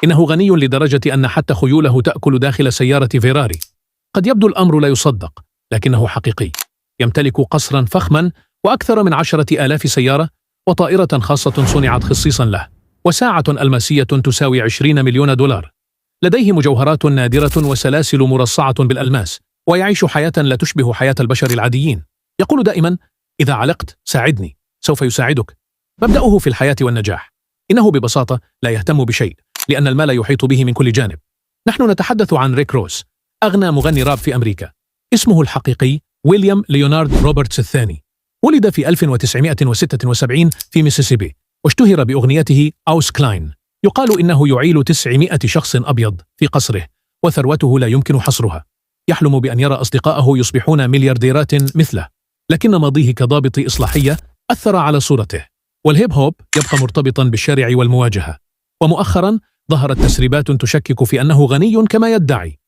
إنه غني لدرجة أن حتى خيوله تأكل داخل سيارة فيراري. قد يبدو الأمر لا يصدق، لكنه حقيقي. يمتلك قصرا فخما وأكثر من 10,000 سيارة، وطائرة خاصة صنعت خصيصا له، وساعة ألماسية تساوي 20 مليون دولار. لديه مجوهرات نادرة وسلاسل مرصعة بالألماس، ويعيش حياة لا تشبه حياة البشر العاديين. يقول دائما: إذا علقت ساعدني، سوف يساعدك. مبدأه في الحياة والنجاح. إنه ببساطة لا يهتم بشيء، لأن المال يحيط به من كل جانب. نحن نتحدث عن ريك روس، أغنى مغني راب في أمريكا. اسمه الحقيقي ويليام ليونارد روبرتس الثاني. ولد في 1976 في ميسيسيبي، واشتهر بأغنيته أوس كلاين. يقال إنه يعيل 900 شخص أبيض في قصره، وثروته لا يمكن حصرها. يحلم بأن يرى أصدقائه يصبحون مليارديرات مثله، لكن ماضيه كضابط إصلاحية أثر على صورته. والهيب هوب يبقى مرتبطا بالشارع والمواجهة. ومؤخرا ظهرت تسريبات تشكك في أنه غني كما يدعي.